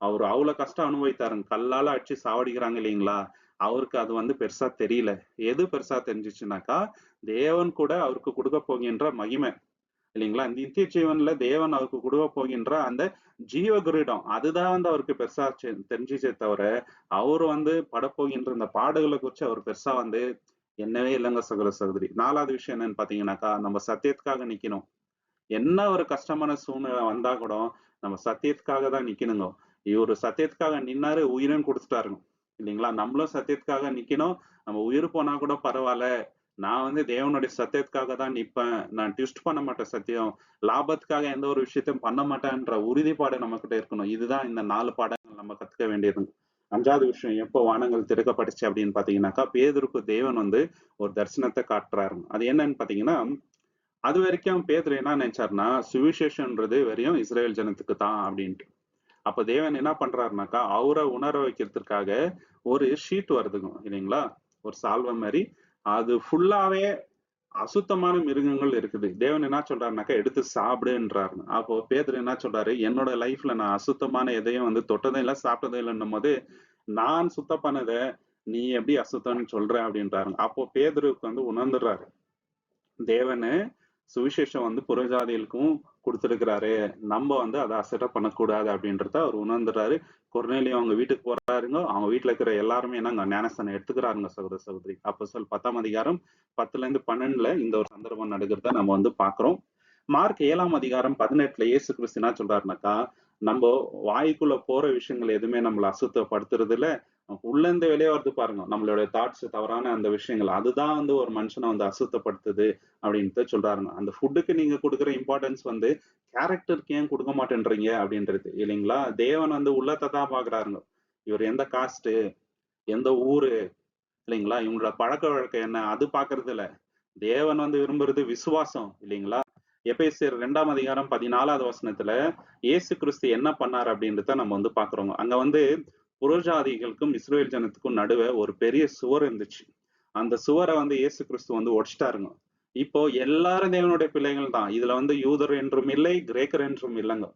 அவர் அவ்வளவு கஷ்டம் அனுபவித்தாருங்க. கல்லால அடிச்சு சாவடிக்கிறாங்க இல்லைங்களா. அவருக்கு அது வந்து பெருசா தெரியல. எது பெருசா தெரிஞ்சிச்சுனாக்கா, தேவன் கூட அவருக்கு கொடுக்க போகின்ற மகிமை இல்லைங்களா. நித்திய ஜீவன்ல தேவன் அவருக்கு கொடுக்க போகின்ற அந்த ஜீவ கிரீடம், அதுதான் வந்து அவருக்கு பெருசா தெரிஞ்சிச்சே தவிர, அவரு வந்து படப்போகின்ற இந்த பாடுகளை குறிச்சு அவர் பெருசா வந்து என்னவே இல்லைங்க சகோதர சகோதரி. 4வது விஷயம் என்னன்னு பாத்தீங்கன்னாக்கா, நம்ம சத்தியத்துக்காக நிக்கணும். என்ன ஒரு கஷ்டமான சூழ்நிலை வந்தா கூட நம்ம சத்தியத்துக்காக தான் நிக்கணுங்க. இவரு சத்தியத்துக்காக நின்னாரு, உயிரும் கொடுத்துட்டாருங்க இல்லைங்களா. நம்மளும் சத்தியத்துக்காக நிக்கணும். நம்ம உயிர் போனா கூட பரவாயில்ல, நான் வந்து தேவனுடைய சத்தியத்துக்காக தான் நிப்பேன், நான் ட்விஸ்ட் பண்ண மாட்டேன் சத்தியம், லாபத்துக்காக எந்த ஒரு விஷயத்தையும் பண்ண மாட்டேன்ற உறுதிப்பாடு நம்ம கிட்ட இருக்கணும். இதுதான் இந்த 4 பாடங்கள் நம்ம கத்துக்க வேண்டியது. 5வது விஷயம், எப்போ வானங்கள் திறக்கப்பட்டுச்சு அப்படின்னு பாத்தீங்கன்னாக்கா, பேதுருக்கு தேவன் வந்து ஒரு தரிசனத்தை காட்டுறாருங்க. அது என்னன்னு பாத்தீங்கன்னா, அது வரைக்கும் பேதுரு என்ன நினைச்சாருன்னா, சுவிசேஷன்றது வெறும் இஸ்ரேல் ஜனத்துக்கு தான் அப்படின்ட்டு. அப்ப தேவன் என்ன பண்றாருனாக்கா, அவரை உணர வைக்கிறதுக்காக ஒரு ஷீட் வருதுங்க இல்லைங்களா, ஒரு சால்வை மாதிரி. அது ஃபுல்லாவே அசுத்தமான மிருகங்கள் இருக்குது. தேவன் என்ன சொல்றாருனாக்கா, எடுத்து சாப்பிடுன்றாருங்க. அப்போ பேதுரு என்ன சொல்றாரு, என்னோட லைஃப்ல நான் அசுத்தமான எதையும் வந்து தொட்டதும் இல்ல, சாப்பிட்டதும் இல்லன்னும்போது, நான் சுத்தம் பண்ணத நீ எப்படி அசுத்தம்ன்னு சொல்ற அப்படின்றாருங்க. அப்போ பேதுருவுக்கு வந்து உணர்ந்துடுறாரு. தேவனு சுவிசேஷம் வந்து புறஜாதிகளுக்கும் கொடுத்திருக்கிறாரு. நம்ம வந்து அதை அசட்டை பண்ணக்கூடாது அப்படின்றத அவர் உணர்ந்துறாரு. கொர்நேலியும் அவங்க வீட்டுக்கு போறாருங்க. அவங்க வீட்டுல இருக்கிற எல்லாருமே என்னங்க ஞானஸ்தானம் எடுத்துக்கிறாருங்க சகோதர சகோதரி. அப்போஸ்தலர் 10ஆம் அதிகாரம் 10ல இருந்து 12 இந்த ஒரு சந்தர்ப்பம் நடக்கிறத நம்ம வந்து பாக்குறோம். மார்க் 7ஆம் அதிகாரம் 18ல இயேசு கிறிஸ்து என்ன சொல்றாருனாக்கா, நம்ம வாய்க்குள்ள போற விஷயங்கள் எதுவுமே நம்மள அசுத்தப்படுத்துறது இல்ல. உள்ள இருந்து வெளியே வருது பாருங்க, நம்மளோட தாட்ஸ், தவறான அந்த விஷயங்கள், அதுதான் வந்து ஒரு மனுஷனை வந்து அசுத்தப்படுத்துது அப்படின்ட்டு சொல்றாருங்க. அந்த ஃபுட்டுக்கு நீங்க கொடுக்குற இம்பார்ட்டன்ஸ் வந்து கேரக்டருக்கு ஏன் கொடுக்க மாட்டேன்றீங்க அப்படின்றது இல்லைங்களா? தேவன் வந்து உள்ளத்தை தான் பாக்குறாருங்க. இவர் எந்த காஸ்ட், எந்த ஊரு, இல்லைங்களா, இவங்களோட பழக்க வழக்கம் என்ன, அது பாக்குறது இல்ல. தேவன் வந்து விரும்புறது விசுவாசம், இல்லைங்களா? எபேசியர் 2ஆம் அதிகாரம் 14வது வசனத்துல இயேசு கிறிஸ்து என்ன பண்ணார் அப்படின்றத நம்ம வந்து பாக்குறோங்க. அங்க வந்து புறஜாதிகளுக்கும் இஸ்ரேல் ஜனத்துக்கும் நடுவே ஒரு பெரிய சுவர் இருந்துச்சு. அந்த சுவரை வந்து இயேசு கிறிஸ்து வந்து உடைச்சிட்டாருங்க. இப்போ எல்லாரும் தேவனுடைய பிள்ளைகள் தான். இதுல வந்து யூதர் என்றும் இல்லை, கிரேக்கர் என்றும் இல்லைங்க,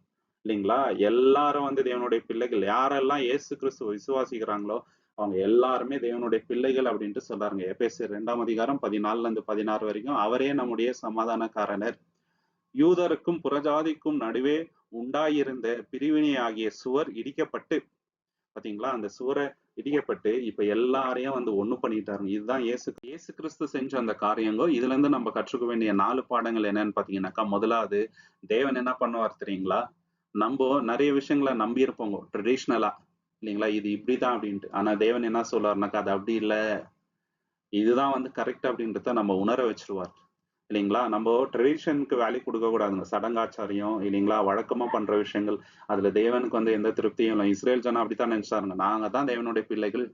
இல்லைங்களா? எல்லாரும் வந்து தேவனுடைய பிள்ளைகள். யாரெல்லாம் இயேசு கிறிஸ்துவ விசுவாசிக்கிறாங்களோ அவங்க எல்லாருமே தேவனுடைய பிள்ளைகள் அப்படின்ட்டு சொல்றாங்க. எபேசியர் 2ஆம் அதிகாரம் 14ல இருந்து 16 வரைக்கும். அவரே நம்முடைய சமாதானக்காரனர். யூதருக்கும் புறஜாதிக்கும் நடுவே உண்டாயிருந்த பிரிவினை ஆகிய சுவர் இடிக்கப்பட்டு, பாத்தீங்களா, அந்த சுவரை இடிக்கப்பட்டு இப்ப எல்லாரையும் வந்து ஒண்ணு பண்ணிட்டாருங்க. இதுதான் இயேசு கிறிஸ்து செஞ்ச அந்த காரியங்கோ. இதுல இருந்து நம்ம கற்றுக்க வேண்டிய 4 பாடங்கள் என்னன்னு பாத்தீங்கன்னாக்கா, முதலாவது, தேவன் என்ன பண்ணுவார் தெரியுங்களா? நம்ம நிறைய விஷயங்களை நம்பி இருப்போங்க ட்ரெடிஷ்னலா, இல்லைங்களா, இது இப்படிதான் அப்படின்ட்டு. ஆனா தேவன் என்ன சொல்றாருனாக்கா, அது அப்படி இல்ல, இதுதான் வந்து கரெக்ட் அப்படின்றத நம்ம உணர வச்சிருவார், இல்லைங்களா? நம்ம ட்ரெடிஷனுக்கு வேல்யூ கொடுக்க கூடாதுங்க. சடங்காச்சாரியம், இல்லைங்களா, வழக்கமா பண்ற விஷயங்கள், அதுல தேவனுக்கு வந்து எந்த திருப்தியும் இல்லை. இஸ்ரேல் ஜனம் அப்படித்தான் நினைச்சாருங்க. நாங்க தான் தேவனுடைய பிள்ளைகள்,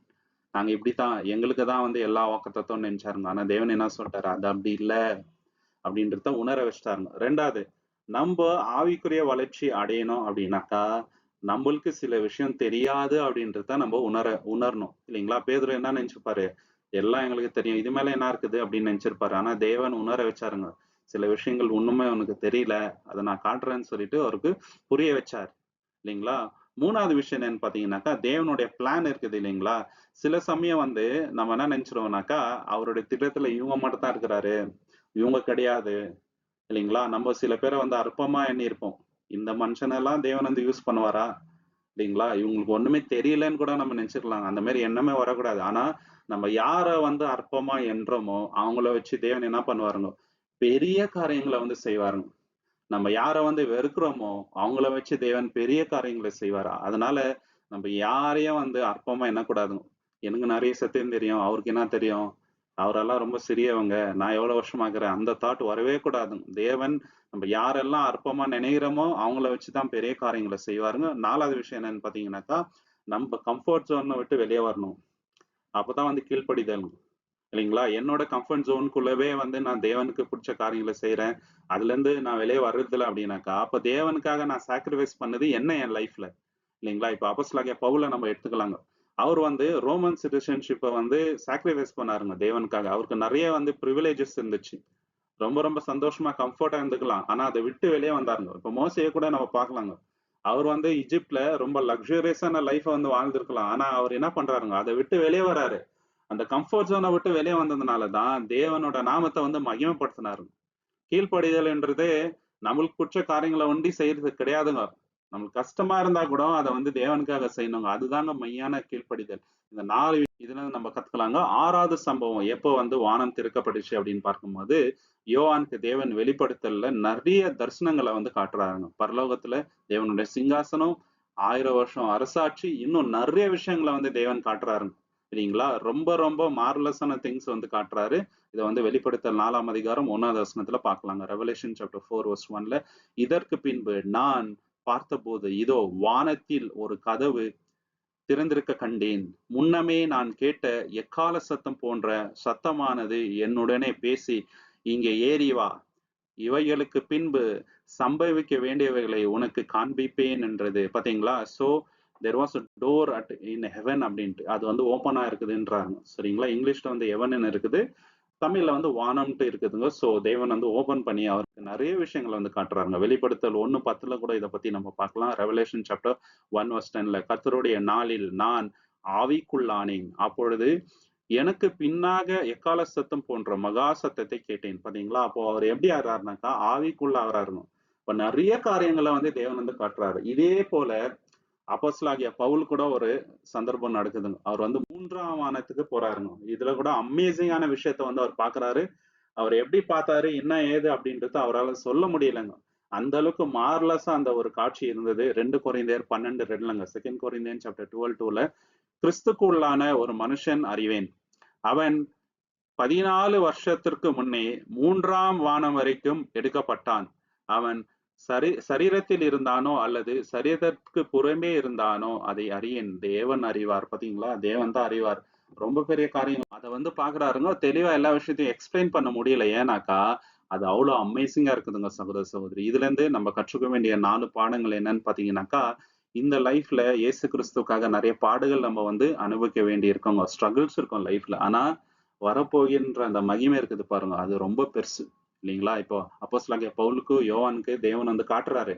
நாங்க இப்படித்தான், எங்களுக்கு தான் வந்து எல்லா வாக்குத்தத்தம் நினைச்சாருங்க. ஆனா தேவன் என்ன சொல்லிட்டாரு, அது அப்படி இல்ல அப்படின்றத உணர வச்சிட்டாருங்க. ரெண்டாவது, நம்ம ஆவிக்குரிய வளர்ச்சி அடையணும் அப்படின்னாக்கா, நம்மளுக்கு சில விஷயம் தெரியாது அப்படின்றத நம்ம உணரணும், இல்லைங்களா? பேதுரு என்ன நினைச்சுப்பாரு, எல்லாம் எங்களுக்கு தெரியும், இது மேல என்ன இருக்குது அப்படின்னு நினைச்சிருப்பாரு. ஆனா தேவன் உணர வச்சாருங்க. சில விஷயங்கள் ஒண்ணுமே உனக்கு தெரியல, அதை நான் காட்டுறேன்னு சொல்லிட்டு அவருக்கு புரிய வச்சார், இல்லைங்களா? மூணாவது விஷயம் என்னன்னு பாத்தீங்கன்னாக்கா, தேவனுடைய பிளான் இருக்குது, இல்லைங்களா? சில சமயம் வந்து நம்ம என்ன நினைச்சிருவோம்னாக்கா, அவருடைய திட்டத்துல இவங்க மட்டும் தான் இருக்கிறாரு, இவங்க கிடையாது, இல்லைங்களா? நம்ம சில பேரை வந்து அற்பமா எண்ணி இருப்போம். இந்த மனுஷனெல்லாம் தேவன் வந்து யூஸ் பண்ணுவாரா, இல்லைங்களா, இவங்களுக்கு ஒண்ணுமே தெரியலன்னு கூட நம்ம நினைச்சிடலாம். அந்த மாதிரி எண்ணமே வரக்கூடாது. ஆனா நம்ம யார வந்து அற்பமா எண்றோமோ அவங்கள வச்சு தேவன் என்ன பண்ணுவாருங்க, பெரிய காரியங்களை வந்து செய்வாருங்க. நம்ம யார வந்து வெறுக்கிறோமோ அவங்கள வச்சு தேவன் பெரிய காரியங்களை செய்வாரா. அதனால நம்ம யாரையும் வந்து அற்பமா எண்ணக்கூடாதுங்க. எனக்கு நிறைய சத்தியம் தெரியும், அவருக்கு என்ன தெரியும், அவரெல்லாம் ரொம்ப சிறியவங்க, நான் எவ்வளவு வருஷமாக்குறேன், அந்த தாட் வரவே கூடாதுங்க. தேவன் நம்ம யாரெல்லாம் அற்பமா நினைக்கிறோமோ அவங்கள வச்சுதான் பெரிய காரியங்களை செய்வாருங்க. நாலாவது விஷயம் என்னன்னு பாத்தீங்கன்னாக்கா, நம்ம கம்ஃபர்ட் ஜோனை விட்டு வெளியே வரணும். அப்பதான் வந்து கீழ்ப்படிதல், இல்லைங்களா? என்னோட கம்ஃபர்ட் ஜோனுக்குள்ளவே வந்து நான் தேவனுக்கு பிடிச்ச காரியங்களை செய்யறேன், அதுல இருந்து நான் வெளியே வர்றதில்ல அப்படின்னாக்கா, அப்ப தேவனுக்காக நான் சாக்ரிஃபைஸ் பண்ணது என்ன என் லைஃப்ல, இல்லைங்களா? இப்ப அப்போஸ்தலனாகிய பவுல நம்ம எடுத்துக்கலாங்க. அவர் வந்து ரோமன் சிட்டிசன்ஷிப்பை வந்து சாக்ரிஃபைஸ் பண்ணாருங்க தேவனுக்காக. அவருக்கு நிறைய வந்து ப்ரிவிலேஜஸ் இருந்துச்சு. ரொம்ப ரொம்ப சந்தோஷமா கம்ஃபர்ட்டா இருந்துக்கலாம். ஆனா அதை விட்டு வெளியே வந்தாருங்க. இப்ப மோசையை கூட நம்ம பார்க்கலாங்க. அவர் வந்து ஈஜிப்ட்ல ரொம்ப லக்ஸூரியஸான லைஃப் வந்து வாழ்ந்திருக்கலாம். ஆனா அவர் என்ன பண்றாருங்க, அதை விட்டு வெளியே வராரு. அந்த கம்ஃபர்ட் ஜோனை விட்டு வெளியே வந்ததுனாலதான் தேவனோட நாமத்தை வந்து மகிமைப்படுத்தினாரு. கீழ்ப்படிதல்ன்றது நம்மளுக்கு பிடிச்ச காரியங்களை ஒண்டி செய்யறது கிடையாதுங்க. நம்மளுக்கு கஷ்டமா இருந்தா கூட அதை வந்து தேவனுக்காக செய்யணுங்க. அதுதாங்க மெய்யான கீழ்ப்படிதல். இந்த 4 இதுல நம்ம கத்துக்கலாங்க. 6வது சம்பவம் எப்போ வந்து வானம் திறக்கப்பட்டுச்சு அப்படின்னு பார்க்கும்போது, யோவானுக்கு தேவன் வெளிப்படுத்தல்ல நிறைய தரிசனங்களை வந்து காட்டுறாங்க. பரலோகத்துல தேவனுடைய சிங்காசனம், 1000 வருஷம் அரசாட்சி, இன்னும் நிறைய விஷயங்களை வந்து தேவன் காட்டுறாருங்க, சரிங்களா? ரொம்ப ரொம்ப மார்வலஸான திங்ஸ் வந்து காட்டுறாரு. இதை வந்து வெளிப்படுத்தல் 4ஆம் அதிகாரம் 1வது வசனத்துல பார்க்கலாங்க. ரெவலேஷன் சாப்டர் 4 verse 1ல, இதற்கு பின்பு நான் பார்த்தபோது இதோ வானத்தில் ஒரு கதவு திறந்திருக்க கண்டேன். முன்னமே நான் கேட்ட எக்கால சத்தம் போன்ற சத்தமானது என்னுடனே பேசி, இங்கே ஏறி வா, இவைகளுக்கு பின்பு சம்பவிக்க வேண்டியவைகளை உனக்கு காண்பிப்பேன் என்றது. பாத்தீங்களா? So there was a door at in heaven அப்படின்ட்டு அது வந்து ஓப்பனா இருக்குதுன்றாங்க, சரிங்களா? இங்கிலீஷ்ல வந்து ஹெவன் இருக்குது, தமிழ்ல வந்து வானம்ட்டு இருக்குதுங்க. ஸோ தேவன் வந்து ஓப்பன் பண்ணி அவருக்கு நிறைய விஷயங்கள வந்து காட்டுறாருங்க. வெளிப்படுத்தல் 1:10 கூட இத பத்தி நம்ம பார்க்கலாம். ரெவலேஷன் சாப்டர் 1:10 கர்த்தருடைய நாளில் நான் ஆவிக்குள்ளானேன். அப்பொழுது எனக்கு பின்னாக எக்காள சத்தம் போன்ற மகா சத்தத்தை கேட்டேன். பாத்தீங்களா? அப்போ அவர் எப்படி ஆகுறாருனாக்கா, ஆவிக்குள்ள ஆகுறாருங்க. இப்ப நிறைய காரியங்கள வந்து தேவன் வந்து காட்டுறாரு. இதே போல அப்போஸ்தலனாகிய பவுல் கூட ஒரு சந்தர்ப்பம் நடக்குதுங்க. அவர் வந்து 3ஆம் வானத்துக்கு போறாருங்க. இதுல கூட அமேசிங்கான விஷயத்த வந்து அவர் பார்க்குறாரு. அவர் எப்படி பார்த்தாரு, என்ன ஏது அப்படின்றது அவரால சொல்ல முடியலங்க. அந்த அளவுக்கு மார்லஸா அந்த ஒரு காட்சி இருந்தது. 2 கொரிந்தியர் 12:2ங்க. 2 கொரிந்தியன் சாப்டர் 12:2ல கிறிஸ்துக்குள்ளான ஒரு மனுஷன் அறிவேன். அவன் 14 வருஷத்திற்கு முன்னே 3ஆம் வானம் வரைக்கும் எடுக்கப்பட்டான். அவன் சரீரத்தில் இருந்தானோ அல்லது சரீரத்திற்கு புறம்பே இருந்தானோ அதை அறியேன். தேவன் அறிவார். பாத்தீங்களா? தேவன் தான் அறிவார். ரொம்ப பெரிய காரியம். அதை வந்து பாக்குறாருங்க. தெளிவா எல்லா விஷயத்தையும் எக்ஸ்பிளைன் பண்ண முடியல. ஏன்னாக்கா அது அவ்வளவு அமேசிங்கா இருக்குதுங்க சகோதர சகோதரி. இதுல இருந்து நம்ம கற்றுக்க வேண்டிய 4 பாடங்கள் என்னன்னு பாத்தீங்கன்னாக்கா, இந்த லைஃப்ல இயேசு கிறிஸ்துக்காக நிறைய பாடுகள் நம்ம வந்து அனுபவிக்க வேண்டி இருக்கோங்க. ஸ்ட்ரகிள்ஸ் இருக்கும் லைஃப்ல. ஆனா வரப்போகின்ற அந்த மகிமை இருக்குது பாருங்க. அது ரொம்ப பெருசு. இல்லைங்களா? இப்போ அப்போஸ்தலனாகிய பவுலுக்கு, யோவானுக்கு தேவன் வந்து காட்டுறாரு.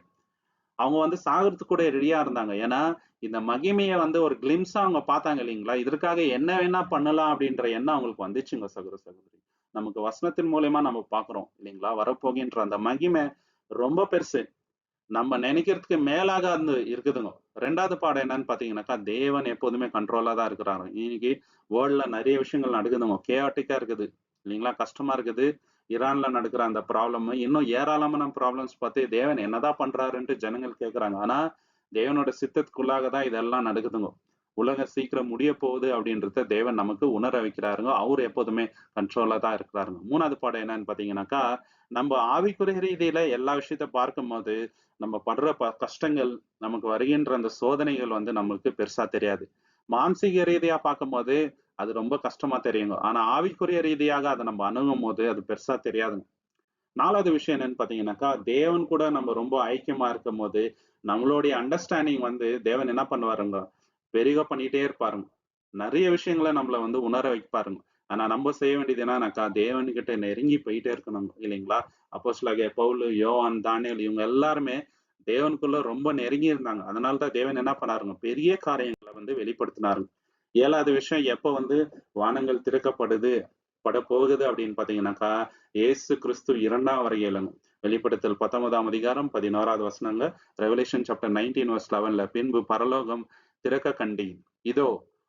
அவங்க வந்து சாகறதுக்கு கூட ரெடியா இருந்தாங்க. ஏன்னா, இந்த மகிமைய வந்து ஒரு கிளிம்ஸா அவங்க பார்த்தாங்க இல்லைங்களா? இதற்காக என்ன வேணா பண்ணலாம் அப்படின்ற எண்ணம் அவங்களுக்கு வந்துச்சுங்க சகோதர சகோதரி. நமக்கு வசனத்தின் மூலியமா நம்ம பார்க்கிறோம் இல்லைங்களா? வரப்போகின்ற அந்த மகிமை ரொம்ப பெருசு. நம்ம நினைக்கிறதுக்கு மேலாக அது இருக்குதுங்க. 2வது பாடம் என்னன்னு பாத்தீங்கன்னாக்கா, தேவன் எப்போதுமே கண்ட்ரோலா தான் இருக்கிறாரு. இன்னைக்கு வேர்ல்ட்ல நிறைய விஷயங்கள் நடக்குதுங்க. கேஆட்டிக்கா இருக்குது. இல்லைங்களா? கஷ்டமா இருக்குது. ஈரான்ல நடக்கிற அந்த ப்ராப்ளம், இன்னும் ஏராளமான ப்ராப்ளம்ஸ் பார்த்து தேவன் என்னதான் பண்றாருன்ட்டு ஜனங்கள் கேட்கறாங்க. ஆனா, தேவனோட சித்தத்துக்குள்ளாக தான் இதெல்லாம் நடக்குதுங்க. உலகம் சீக்கிரம் முடிய போகுது அப்படின்றத தேவன் நமக்கு உணர வைக்கிறாருங்க. அவரு எப்போதுமே கண்ட்ரோலா தான் இருக்கிறாருங்க. 3வது பாடம் என்னன்னு பாத்தீங்கன்னாக்கா, நம்ம ஆவிக்குரிய ரீதியில எல்லா விஷயத்த பார்க்கும்போது நம்ம படுற கஷ்டங்கள், நமக்கு வருகின்ற அந்த சோதனைகள் வந்து நம்மளுக்கு பெருசா தெரியாது. மானசீக ரீதியா பார்க்கும்போது அது ரொம்ப கஷ்டமா தெரியுங்க. ஆனா ஆவிக்குரிய ரீதியாக அதை நம்ம அணுகும் போது அது பெருசா தெரியாதுங்க. 4வது விஷயம் என்னன்னு பாத்தீங்கன்னாக்கா, தேவன் கூட நம்ம ரொம்ப ஐக்கியமா இருக்கும்போது நம்மளுடைய அண்டர்ஸ்டாண்டிங் வந்து தேவன் என்ன பண்ணுவாருங்க, பெருக பண்ணிட்டே இருப்பாருங்க. நிறைய விஷயங்களை நம்மள வந்து உணர வைப்பாருங்க. ஆனா நம்ம செய்ய வேண்டியது என்னன்னாக்கா, தேவன்கிட்ட நெருங்கி போயிட்டே இருக்கணும் இல்லைங்களா? அப்போஸ்தலனாகிய பவுல், யோவான், தானியேல் இவங்க எல்லாருமே தேவனுக்குள்ள ரொம்ப நெருங்கி இருந்தாங்க. அதனாலதான் தேவன் என்ன பண்ணாருங்க, பெரிய காரியங்களை வந்து வெளிப்படுத்தினாருங்க. 7வது விஷயம் எப்ப வந்து வானங்கள் திறக்கப்படுது போகுது அப்படின்னு பாத்தீங்கன்னாக்கா, இயேசு கிறிஸ்து 2ஆம் வருகையிலங்க. வெளிப்படுத்தல் 19ஆம் அதிகாரம் 11வது வசனங்க. ரெவலேஷன் சாப்டர் 19:11 பின்பு பரலோகம் திறக்க கண்டேன். இதோ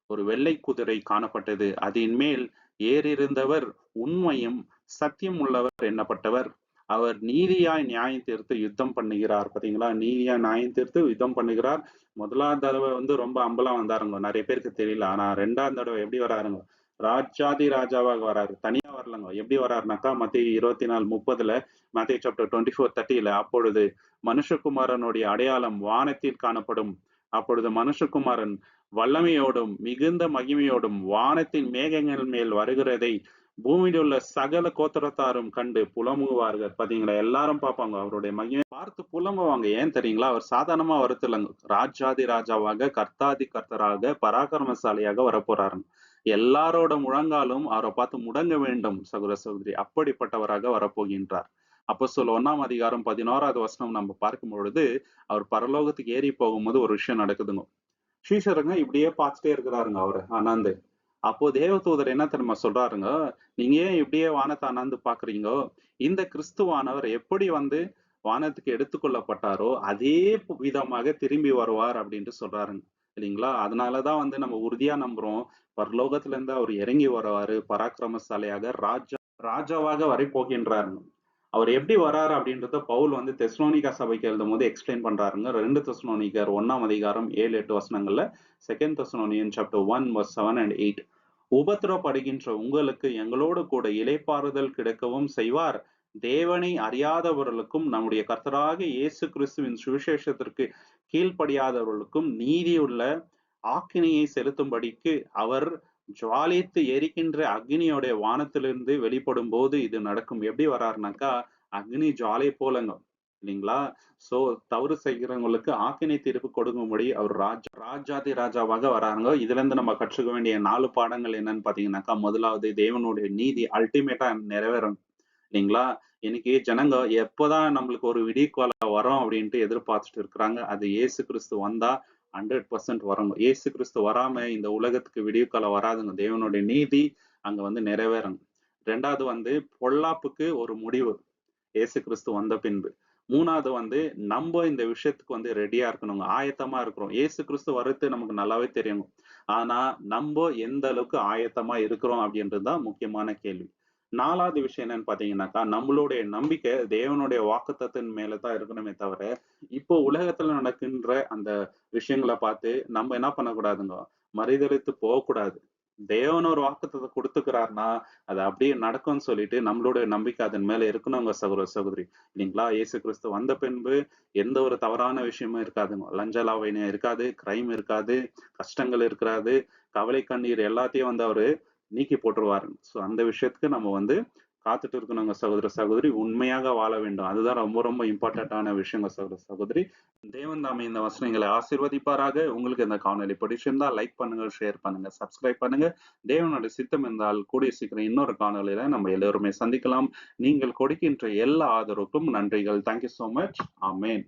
ஒரு வெள்ளை குதிரை காணப்பட்டது. அதின் மேல் ஏறிருந்தவர் உண்மையும் சத்தியம் உள்ளவர் எண்ணப்பட்டவர். அவர் நீதியாய் நியாயம் தீர்த்து யுத்தம் பண்ணுகிறார். பாத்தீங்களா? நீதியாய் நியாயம் தீர்த்து யுத்தம் பண்ணுகிறார். முதலாவது தடவை வந்து ரொம்ப அம்பலா வந்தாருங்க. நிறைய பேருக்கு தெரியல. ஆனா 2ஆம் தடவை எப்படி வராருங்க, ராஜாதி ராஜாவாக வராரு. தனியா வரலங்க. எப்படி வராருனாக்கா, மத்தேயு 24:30, மத்தேயு சாப்டர் 24:30 அப்பொழுது மனுஷகுமாரனுடைய அடையாளம் வானத்தில் காணப்படும். அப்பொழுது மனுஷகுமாரன் வல்லமையோடும் மிகுந்த மகிமையோடும் வானத்தின் மேகங்கள் மேல் வருகிறதை பூமியில் உள்ள சகல கோத்திரத்தாரும் கண்டு புலம்புவார்கள். பாத்தீங்களா? எல்லாரும் பார்ப்பாங்க அவருடைய மகிமை பார்த்து புலம்புவாங்க. ஏன் தெரியுங்களா? அவர் சாதாரணமா வருத்தலங்க. ராஜாதி ராஜாவாக, கர்த்தாதி கர்த்தராக, பராக்கிரமசாலியாக வரப்போறாருங்க. எல்லாரோட முழங்காலும் அவரை பார்த்து முடங்க வேண்டும் சகோதர சகோதரி. அப்படிப்பட்டவராக வரப்போகின்றார். அப்போஸ்தலர் 1ஆம் அதிகாரம் 11வது வசனம் நம்ம பார்க்கும் பொழுது, அவர் பரலோகத்துக்கு ஏறி போகும்போது ஒரு விஷயம் நடக்குதுங்க. சீஷருங்க இப்படியே பார்த்துட்டே இருக்கிறாருங்க அவரை அண்ணாந்து. அப்போ தேவதூதர் என்ன தெரியுமா சொல்றாருங்க, நீங்க ஏன் இப்படியே வானத்தை அண்ணாந்து பாக்குறீங்க? இந்த கிறிஸ்துவானவர் எப்படி வந்து வானத்துக்கு எடுத்துக்கொள்ளப்பட்டாரோ அதே விதமாக திரும்பி வருவார் அப்படின்ட்டு சொல்றாருங்க. இல்லைங்களா? அதனாலதான் வந்து நம்ம உறுதியா நம்புறோம். பரலோகத்துல இருந்து அவர் இறங்கி வருவாரு. பராக்கிரமசாலியாக ராஜாவாக வரை போகின்றாருங்க. அவர் எப்படி வராரு அப்படின்றத பவுல் வந்து தெஸ்ஸலோனிக்கா சபைக்கு எழுதும்போது எக்ஸ்பிளைன் பண்றாருங்க. 2 தெஸ்ஸலோனிக்கர் 1ஆம் அதிகாரம் 7-8 வசனங்கள்ல, 2 தெஸ்ஸலோனியன் சாப்டர் 1 verse 7 and 8. உபத்திரப்படுகின்ற உங்களுக்கு எங்களோடு கூட இளைப்பாறுதல் கிடைக்கவும் செய்வார். தேவனை அறியாதவர்களுக்கும் நம்முடைய கர்த்தராக இயேசு கிறிஸ்துவின் சுவிசேஷத்திற்கு கீழ்ப்படியாதவர்களுக்கும் நீதியுள்ள ஆக்கினையை செலுத்தும்படிக்கு அவர் ஜுவாலித்து எரிக்கின்ற அக்னியோடைய வானத்திலிருந்து வெளிப்படும் போது இது நடக்கும். எப்படி வராருனாக்கா, அக்னி ஜுவாலை போலங்க. இல்லைங்களா? சோ தவறு செய்கிறவங்களுக்கு ஆக்கினை தீர்ப்பு கொடுக்கும்படி அவர் ராஜாதி ராஜாவாக வராங்க. இதுல இருந்து நம்ம கற்றுக்க வேண்டிய 4 பாடங்கள் என்னன்னு பாத்தீங்கன்னாக்கா, முதலாவது தேவனுடைய நீதி அல்டிமேட்டா நிறைவேறணும். இல்லைங்களா? இன்னைக்கு ஜனங்க எப்போதான் நம்மளுக்கு ஒரு விடிவுகாலம் வரும் அப்படின்ட்டு எதிர்பார்த்துட்டு இருக்கிறாங்க. அது இயேசு கிறிஸ்து வந்தா 100% வரணும். இயேசு கிறிஸ்து வராம இந்த உலகத்துக்கு விடிவுகாலம் வராதுங்க. தேவனுடைய நீதி அங்க வந்து நிறைவேறணும். 2வது வந்து பொல்லாப்புக்கு ஒரு முடிவு. இயேசு கிறிஸ்து வந்த பின்பு. 3வது வந்து நம்ப இந்த விஷயத்துக்கு வந்து ரெடியா இருக்கணுங்க. ஆயத்தமா இருக்கிறோம். இயேசு கிறிஸ்து வர்றது நமக்கு நல்லாவே தெரியுங்க. ஆனா, நம்ப எந்த அளவுக்கு ஆயத்தமா இருக்கிறோம் அப்படின்றது தான் முக்கியமான கேள்வி. 4வது விஷயம் என்னன்னு பார்த்தீங்கன்னாக்கா, நம்மளுடைய நம்பிக்கை தேவனுடைய வாக்குத்தத்தத்தின் மேல தான் இருக்கணுமே தவிர, இப்போ உலகத்துல நடக்கின்ற அந்த விஷயங்கள பார்த்து நம்ம என்ன பண்ணக்கூடாதுங்க, மறுதலித்து போகக்கூடாது. தேவன் ஒரு வாக்குத்தத்தம் குடுத்துக்கிறார்ன்னா, அது அப்படியே நடக்கும்னு சொல்லிட்டு நம்மளுடைய நம்பிக்கை அதன் மேல இருக்கணுங்க சகோதர, சகோதரி. இல்லைங்களா? இயேசு கிறிஸ்து வந்த பின்பு எந்த ஒரு தவறான விஷயமும் இருக்காதுங்க. லஞ்ச லாவண்யம் இருக்காது, கிரைம் இருக்காது, கஷ்டங்கள் இருக்காது, கவலை, கண்ணீர் எல்லாத்தையும் வந்து அவரு நீக்கி போட்டுருவாரு. சோ அந்த விஷயத்துக்கு நம்ம வந்து காத்துட்டு இருக்கணுங்க சகோதர, சகோதரி. உண்மையாக வாழ வேண்டும். அதுதான் ரொம்ப ரொம்ப இம்பார்ட்டன்டான விஷயங்க சகோதர, சகோதரி. தேவன் தாமே இந்த வசனங்களை ஆசீர்வதிப்பாராக. உங்களுக்கு இந்த காணொளி பிடிச்சிருந்தா லைக் பண்ணுங்க, ஷேர் பண்ணுங்க, சப்ஸ்கிரைப் பண்ணுங்க. தேவனுடைய சித்தம் இருந்தால் கூடிய சீக்கிரம் இன்னொரு காணொளியில நம்ம எல்லோருமே சந்திக்கலாம். நீங்கள் கொடுக்கின்ற எல்லா ஆதரவுக்கும் நன்றிகள். Thank you so much. ஆமென்.